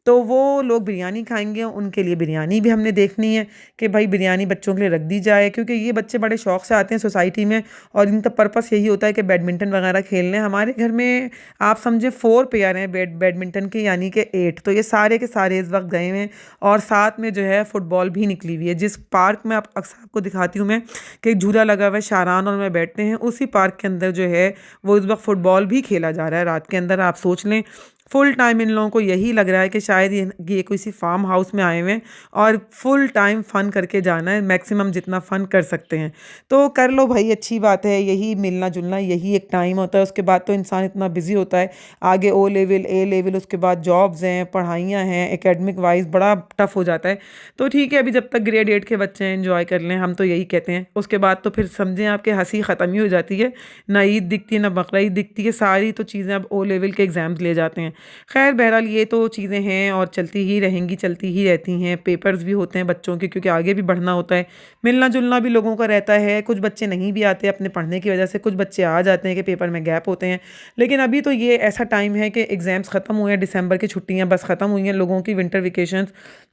तो वो लोग बिरयानी खाएंगे, उनके लिए बिरयानी भी हमने देखनी है कि भाई बिरयानी बच्चों के लिए रख दी जाए, क्योंकि ये बच्चे बड़े शौक से आते हैं सोसाइटी में और इनका पर्पस यही होता है कि बैडमिंटन वगैरह खेलने। हमारे घर में आप समझे 4 पेयर हैं बैडमिंटन के, यानी कि 8। तो ये सारे के सारे इस वक्त गए हुए हैं, और साथ में जो है फुटबॉल भी निकली हुई है। जिस पार्क में आप अक्सर आपको दिखाती हूँ मैं कि एक झूला लगा हुआ है, शारान और मैं बैठते हैं, उसी पार्क के अंदर जो है वो इस वक्त फुटबॉल भी खेला जा रहा है रात के अंदर। आप सोच लें फुल टाइम इन लोगों को यही लग रहा है कि शायद ये कोई सी फार्म हाउस में आए हुए हैं और फुल टाइम फ़न करके जाना है, मैक्सिमम जितना फ़न कर सकते हैं तो कर लो भाई, अच्छी बात है। यही मिलना जुलना, यही एक टाइम होता है। उसके बाद तो इंसान इतना बिजी होता है, आगे ओ लेवल ए लेवल, उसके बाद जॉब्स हैं, पढ़ाइयाँ हैं, एकेडमिक वाइज बड़ा टफ हो जाता है। तो ठीक है, अभी जब तक ग्रेड 8 के बच्चे हैं एंजॉय कर लें, हम तो यही कहते हैं। उसके बाद तो फिर समझें आपके हंसी ख़त्म ही हो जाती है, ना ईद दिखती है ना बकरा ईद दिखती है, सारी तो चीज़ें अब ओ लेवल के एग्ज़ाम्स ले जाते हैं। खैर बहरहाल ये तो चीज़ें हैं और चलती ही रहेंगी, चलती ही रहती हैं। पेपर्स भी होते हैं बच्चों के, क्योंकि आगे भी बढ़ना होता है, मिलना जुलना भी लोगों का रहता है। कुछ बच्चे नहीं भी आते अपने पढ़ने की वजह से, कुछ बच्चे आ जाते हैं कि पेपर में गैप होते हैं। लेकिन अभी तो ये ऐसा टाइम है कि एग्ज़ाम्स ख़त्म हुए हैं, दिसंबर की छुट्टियाँ बस ख़त्म हुई हैं लोगों की, विंटर वेकेशंस,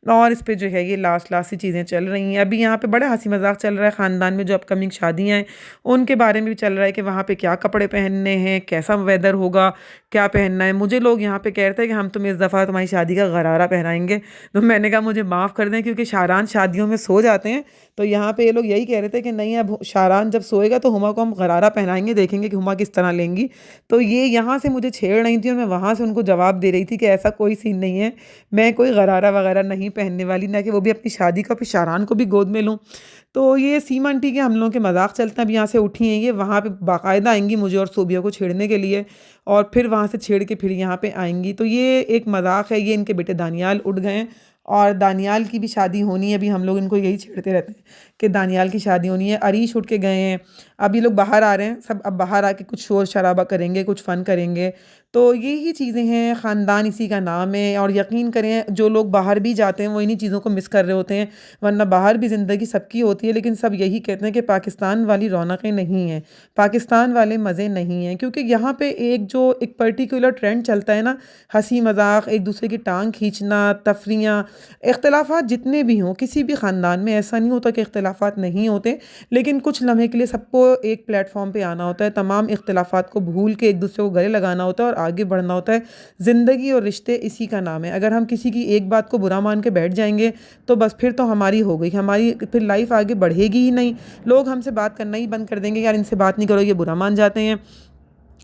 और इस पर जो है ये लास्ट सी चीज़ें चल रही हैं। अभी यहाँ पे बड़ा हंसी मजाक चल रहा है ख़ानदान में, जो अपकमिंग शादियाँ हैं उनके बारे में भी चल रहा है कि वहाँ पे क्या कपड़े पहनने हैं, कैसा वेदर होगा, क्या पहनना है। मुझे लोग यहाँ पे कह रहे थे कि हम तुम्हें इस दफ़ा तुम्हारी शादी का गरारा पहनाएंगे, तो मैंने कहा मुझे माफ़ कर दें, क्योंकि शारान शादियों में सो जाते हैं। तो यहाँ पे ये लोग यही कह रहे थे कि नहीं, अब शारान जब सोएगा तो हुमा को हम गरारा पहनाएंगे, देखेंगे कि हुमा किस तरह लेंगी। तो ये यहाँ से मुझे छेड़ रही थी और मैं वहाँ से उनको जवाब दे रही थी कि ऐसा कोई सीन नहीं है, मैं कोई गरारा वगैरह नहीं पहनने वाली, ना कि वो भी अपनी शादी का फिर शारान को भी गोद में लूँ। तो ये सीमा आंटी के हम लोगों के मजाक चलते हैं। अब यहाँ से उठी हैं ये, वहाँ पे बाकायदा आएंगी मुझे और सोबिया को छेड़ने के लिए, और फिर वहाँ से छेड़ के फिर यहाँ पे आएंगी। तो ये एक मजाक है। ये इनके बेटे दानियाल उठ गए हैं और दानियाल की भी शादी होनी है। अभी हम लोग इनको यही छेड़ते रहते हैं कि दानियाल की शादी होनी है। अरीश उठ के गए हैं, अब ये लोग बाहर आ रहे हैं सब, अब बाहर आके कुछ शोर शराबा करेंगे, कुछ फ़न करेंगे। तो यही चीज़ें हैं, ख़ानदान इसी का नाम है। और यकीन करें जो लोग बाहर भी जाते हैं वो इन्हीं चीज़ों को मिस कर रहे होते हैं, वरना बाहर भी ज़िंदगी सबकी होती है। लेकिन सब यही कहते हैं कि पाकिस्तान वाली रौनकें नहीं हैं, पाकिस्तान वाले मज़े नहीं हैं, क्योंकि यहाँ पे एक पर्टिकुलर ट्रेंड चलता है ना, हंसी मजाक, एक दूसरे की टांग खींचना, तफरियाँ, इख्तलाफात जितने भी हों, किसी भी ख़ानदान में ऐसा नहीं होता कि इख्तलाफात नहीं होते, लेकिन कुछ लम्हे के लिए सबको एक प्लेटफॉर्म पे आना होता है, तमाम इख्तलाफात को भूल के एक दूसरे को गले लगाना होता है और आगे बढ़ना होता है। ज़िंदगी और रिश्ते इसी का नाम है। अगर हम किसी की एक बात को बुरा मान के बैठ जाएंगे तो बस फिर तो हमारी हो गई, हमारी फिर लाइफ आगे बढ़ेगी ही नहीं। लोग हमसे बात करना ही बंद कर देंगे, यार इनसे बात नहीं करो, ये बुरा मान जाते हैं।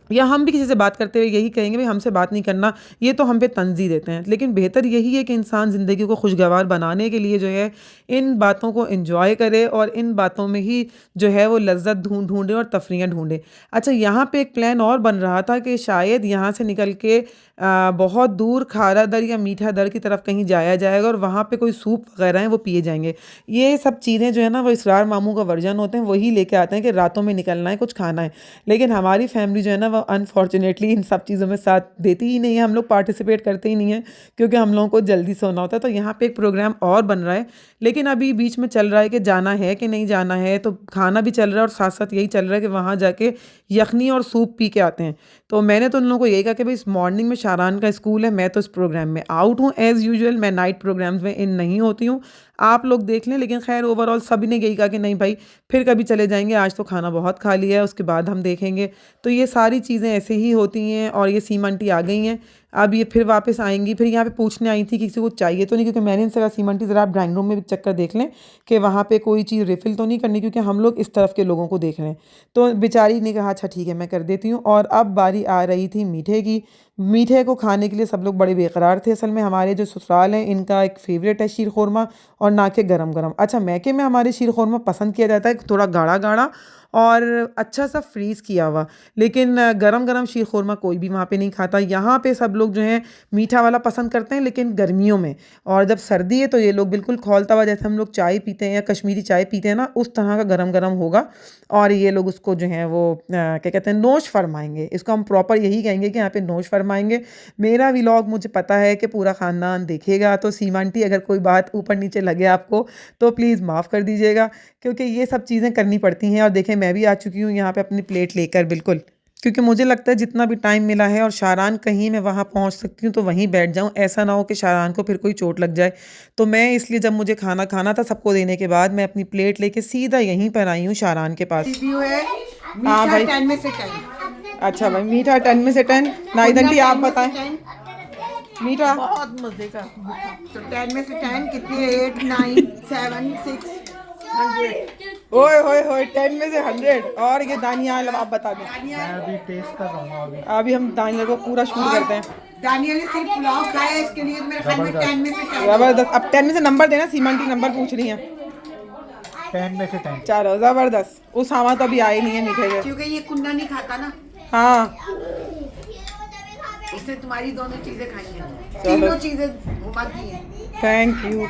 या हम भी किसी से बात करते हुए यही कहेंगे भाई हमसे बात नहीं करना, ये तो हम पे तंज़ीह देते हैं। लेकिन बेहतर यही है कि इंसान ज़िंदगी को खुशगवार बनाने के लिए जो है इन बातों को एंजॉय करे और इन बातों में ही जो है वो लज्जत ढूंढे और तफरियाँ ढूंढे। अच्छा, यहाँ पे एक प्लान और बन रहा था कि शायद यहाँ से निकल के बहुत दूर खारा दर या मीठा दर की तरफ कहीं जाया जाएगा और वहाँ पे कोई सूप वगैरह हैं वो पिए जाएंगे। ये सब चीज़ें जो है ना वो इसरार मामू का वर्जन होते हैं, वही लेके आते हैं कि रातों में निकलना है, कुछ खाना है। लेकिन हमारी फैमिली जो है ना अनफॉर्चुनेटली इन सब चीज़ों में साथ देती ही नहीं है, हम लोग पार्टिसिपेट करते ही नहीं हैं क्योंकि हम लोगों को जल्दी सोना होता है। तो यहाँ पे एक प्रोग्राम और बन रहा है, लेकिन अभी बीच में चल रहा है कि जाना है कि नहीं जाना है, तो खाना भी चल रहा है और साथ साथ यही चल रहा है कि वहाँ जाके यखनी और सूप पी के आते हैं। तो मैंने तो उन लोगों को यही कहा कि भाई इस मॉर्निंग में शारान का स्कूल है, मैं तो इस प्रोग्राम में आउट हूँ एज़ यूजुअल, मैं नाइट प्रोग्राम्स में इन नहीं होती हूँ, आप लोग देख लें। लेकिन खैर ओवरऑल सभी ने यही कहा कि नहीं भाई फिर कभी चले जाएंगे, आज तो खाना बहुत खा लिया है, उसके बाद हम देखेंगे। तो ये सारी चीज़ें ऐसे ही होती हैं। और ये सीमा आंटी आ गई हैं, अब ये फिर वापस आएंगी। फिर यहाँ पे पूछने आई थी कि किसी को चाहिए तो नहीं, क्योंकि मैंने इनसे कहा सीमा आंटी ज़रा आप ड्राइंग रूम में भी चक्कर देख लें कि वहाँ पे कोई चीज़ रिफ़िल तो नहीं करनी, क्योंकि हम लोग इस तरफ के लोगों को देख रहे हैं। तो बेचारी ने कहा अच्छा ठीक है मैं कर देती हूँ। और अब बारी आ रही थी मीठे की। मीठे को खाने के लिए सब लोग बड़े बेकरार थे। असल में हमारे जो ससुराल हैं इनका एक फ़ेवरेट है शीर खुरमा, और ना के गरम गरम। अच्छा मैके में हमारे शीर खुरमा पसंद किया जाता है थोड़ा गाढ़ा गाढ़ा और अच्छा सा फ्रीज़ किया हुआ, लेकिन गरम गरम शीर खुरमा कोई भी वहाँ पे नहीं खाता। यहाँ पे सब लोग जो हैं मीठा वाला पसंद करते हैं, लेकिन गर्मियों में। और जब सर्दी है तो ये लोग बिल्कुल खौलता हुआ, जैसे हम लोग चाय पीते हैं या कश्मीरी चाय पीते हैं ना, उस तरह का गरम गरम होगा। और ये लोग उसको जो है वो क्या कहते हैं नोश फरमाएंगे, इसको हम प्रॉपर यही कहेंगे कि यहाँ पे नोश फरमाएंगे। मेरा व्लॉग मुझे पता है कि पूरा ख़ानदान देखेगा, तो सीमा आंटी अगर कोई बात ऊपर नीचे लगे आपको तो प्लीज़ माफ़ कर दीजिएगा, क्योंकि ये सब चीज़ें करनी पड़ती हैं। और देखें मैं भी आ चुकी हूँ यहाँ पे अपनी प्लेट लेकर, बिल्कुल, क्योंकि मुझे लगता है जितना भी टाइम मिला है और शारान कहीं मैं वहाँ पहुँच सकती हूँ तो वहीं बैठ जाऊँ, ऐसा ना हो कि शारान को फिर कोई चोट लग जाए। तो मैं इसलिए जब मुझे खाना खाना था सबको देने के बाद मैं अपनी प्लेट लेके सीधा यहीं पर आई हूँ शारान के पास। रिव्यू है हाँ मीठा भाई 10 में से 10। अच्छा भाई मीठा 10 में से 10। नाइद आंटी आप बताएं मीठा। बहुत मजे का। तो 10 में से 10 कितनी है? 8 9 7 6 100। ओए होए होए 10 में से 100। और ये दानियाल अब आप बता दें। मैं अभी टेस्ट कर रहा हूँ अभी। अभी हम दानियाल को पूरा शूट करते हैं। दानियल ने सिर्फ पुलाव खाया है, इसके लिए तो मेरे ख्याल में 10 में से 10। ज़बरदस्त। अब 10 में से नंबर देना, सीमा आंटी नंबर पूछ रही हैं। 10 में से 10। चलो ज़बरदस्त। उस सामा तो अभी आए नहीं है मीठे के। क्योंकि ये कुन्ना नहीं खाता ना, हाँ इसने तुम्हारी दोनों चीजें खाई हैं, तीनों चीजें घुमा दी हैं। Thank you.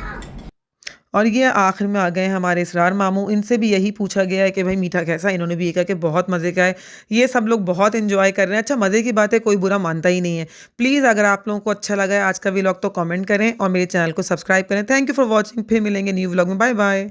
और ये आखिर में आ गए हमारे इसरार मामू, इनसे भी यही पूछा गया है कि भाई मीठा कैसा। इन्होंने भी ये कहा कि बहुत मज़े का है। ये सब लोग बहुत एंजॉय कर रहे हैं। अच्छा मज़े की बात है, कोई बुरा मानता ही नहीं है। प्लीज़ अगर आप लोगों को अच्छा लगा है आज का व्लॉग तो कमेंट करें और मेरे चैनल को सब्सक्राइब करें। Thank you for watching. फिर मिलेंगे न्यू व्लॉग में। Bye bye.